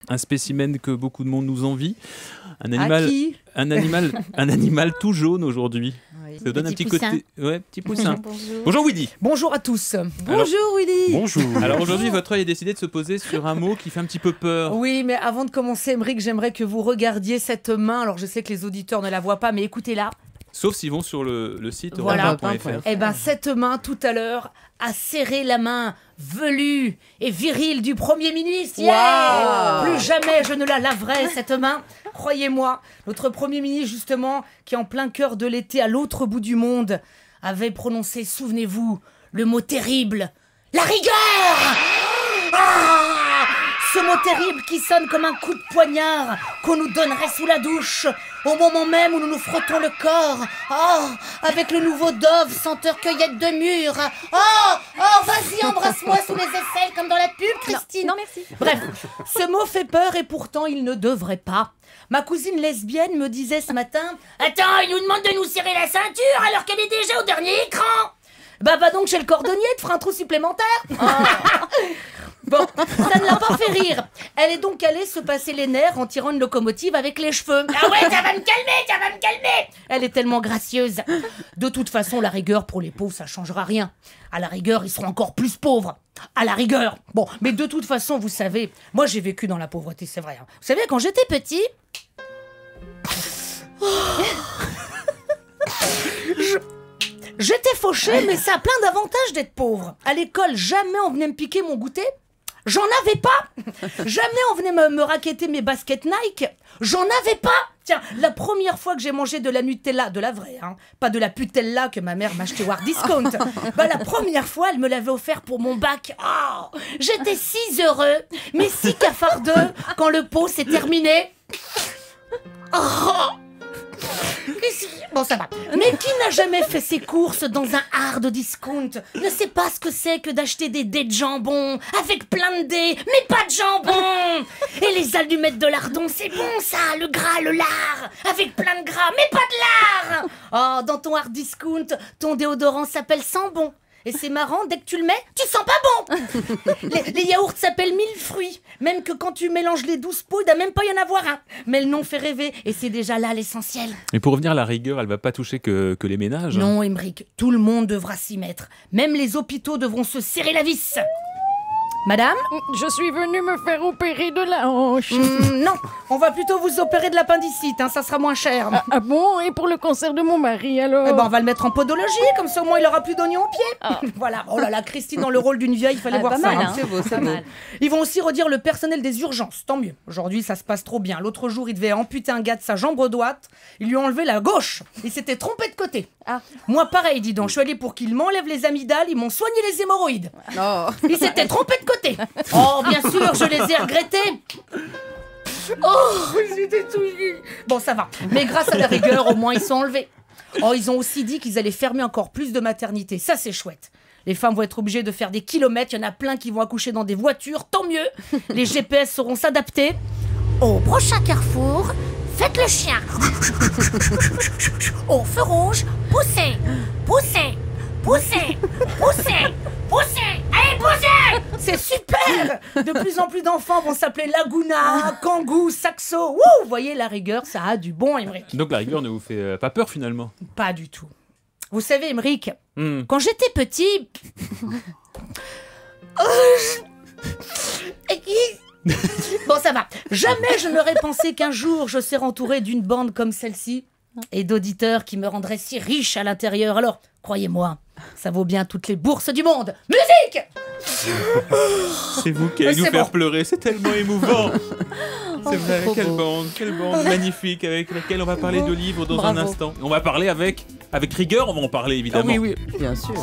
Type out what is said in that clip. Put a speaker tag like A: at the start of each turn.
A: un spécimen que beaucoup de monde nous envie. Un animal tout jaune aujourd'hui.
B: Oui.
A: Ça donne un petit
B: poussin.
A: côté. Ouais, petit poussin.
B: Bonjour.
A: Bonjour Woody.
C: Bonjour à tous.
B: Bonjour Willy.
D: Bonjour.
A: Alors aujourd'hui, votre œil a décidé de se poser sur un mot qui fait un petit peu peur.
C: Oui, mais avant de commencer, Émeric, j'aimerais que vous regardiez cette main. Alors, je sais que les auditeurs ne la voient pas, mais écoutez-la.
A: Sauf s'ils vont sur le site
C: Voilà.
A: europe1.fr.
C: Eh ben, cette main, tout à l'heure, a serré la main velue et virile du Premier ministre. Yeah. Plus jamais je ne la laverai, cette main. Croyez-moi, notre Premier ministre, justement, qui en plein cœur de l'été, à l'autre bout du monde, avait prononcé, souvenez-vous, le mot terrible, la rigueur. Ce mot terrible qui sonne comme un coup de poignard qu'on nous donnerait sous la douche au moment même où nous nous frottons le corps. Oh, avec le nouveau Dove, senteur cueillette de mûre. Oh, vas-y, embrasse-moi sous les aisselles comme dans la pub, Christine.
B: Non, merci.
C: Bref, ce mot fait peur et pourtant il ne devrait pas. Ma cousine lesbienne me disait ce matin « Attends, il nous demande de nous serrer la ceinture alors qu'elle est déjà au dernier écran !» Bah va donc chez le cordonnier, te fera un trou supplémentaire. Bon, ça ne l'a pas fait rire. Elle est donc allée se passer les nerfs en tirant une locomotive avec les cheveux. Ah ouais, ça va me calmer. Elle est tellement gracieuse. De toute façon, la rigueur pour les pauvres, ça changera rien. À la rigueur, ils seront encore plus pauvres. À la rigueur. Bon, mais de toute façon, vous savez, moi j'ai vécu dans la pauvreté, c'est vrai. Hein. Vous savez, quand j'étais petit... J'étais fauché, mais ça a plein d'avantages d'être pauvre. À l'école, jamais on venait me piquer mon goûter. J'en avais pas. Jamais on venait me racketter mes baskets Nike. J'en avais pas. Tiens, la première fois que j'ai mangé de la Nutella, de la vraie, hein, pas de la putella que ma mère m'achetait au discount. Bah la première fois, elle me l'avait offert pour mon bac. Oh, j'étais si heureux, mais si cafardeux quand le pot s'est terminé. Oh. Bon, ça va. Mais qui n'a jamais fait ses courses dans un hard discount ne sait pas ce que c'est que d'acheter des dés de jambon avec plein de dés, mais pas de jambon. Et les allumettes de lardon, c'est bon ça, le gras, le lard, avec plein de gras, mais pas de lard. Oh, dans ton hard discount, ton déodorant s'appelle Sambon. Et c'est marrant, dès que tu le mets, tu sens pas bon. Les yaourts s'appellent 1000 fruits. Même que quand tu mélanges les 12 pots, il doit même pas y en avoir un. Mais le nom fait rêver, et c'est déjà là l'essentiel.
A: Et pour revenir à la rigueur, elle va pas toucher que les ménages.
C: Non, Émeric, tout le monde devra s'y mettre. Même les hôpitaux devront se serrer la vis. Madame ?
E: Je suis venue me faire opérer de la hanche.
C: Non, on va plutôt vous opérer de l'appendicite, hein, ça sera moins cher.
E: Ah bon? Et pour le cancer de mon mari, alors?
C: Eh ben, on va le mettre en podologie, comme ça au moins il aura plus d'oignons aux pieds. Voilà, oh là là, Christine dans le rôle d'une vieille, il fallait voir
B: pas
C: ça.
B: mal,
C: Hein.
B: hein.
C: C'est beau,
B: Pas mal.
C: Ils vont aussi redire le personnel des urgences, tant mieux. Aujourd'hui, ça se passe trop bien. L'autre jour, il devait amputer un gars de sa jambe droite. Ils lui ont enlevé la gauche. Il s'était trompé de côté.
B: Ah.
C: Moi, pareil, dis donc. Je suis allée pour qu'ils m'enlèvent les amygdales. Ils m'ont soigné les hémorroïdes. Il s'était trompé de côté. Oh, bien sûr, je les ai regrettés. Oh, j'étais tout... Bon, ça va. Mais grâce à la rigueur, au moins, ils sont enlevés. Oh, ils ont aussi dit qu'ils allaient fermer encore plus de maternités. Ça, c'est chouette. Les femmes vont être obligées de faire des kilomètres. Il y en a plein qui vont accoucher dans des voitures. Tant mieux. Les GPS sauront s'adapter. Au prochain carrefour, faites le chien. Au feu rouge, poussez, poussez, poussez, poussez, poussez. Allez, poussez. C'est super. De plus en plus d'enfants vont s'appeler Laguna, Kangoo, Saxo. Wouh, vous voyez, la rigueur, ça a du bon, Émeric.
A: Donc la rigueur ne vous fait pas peur finalement.
C: Pas du tout. Vous savez, Émeric, quand j'étais petit... Bon, ça va. Jamais je n'aurais pensé qu'un jour je serais entouré d'une bande comme celle-ci et d'auditeurs qui me rendraient si riche à l'intérieur. Alors, croyez-moi, ça vaut bien toutes les bourses du monde. Musique.
A: C'est vous qui allez nous
C: C'est
A: faire
C: bon.
A: pleurer, c'est tellement émouvant. C'est vrai,
B: trop
A: quelle
B: beau.
A: bande magnifique avec laquelle on va parler de livres dans
B: Bravo.
A: un instant. On va parler avec rigueur, on va en parler évidemment.
C: Ah oui, oui.
B: Bien sûr.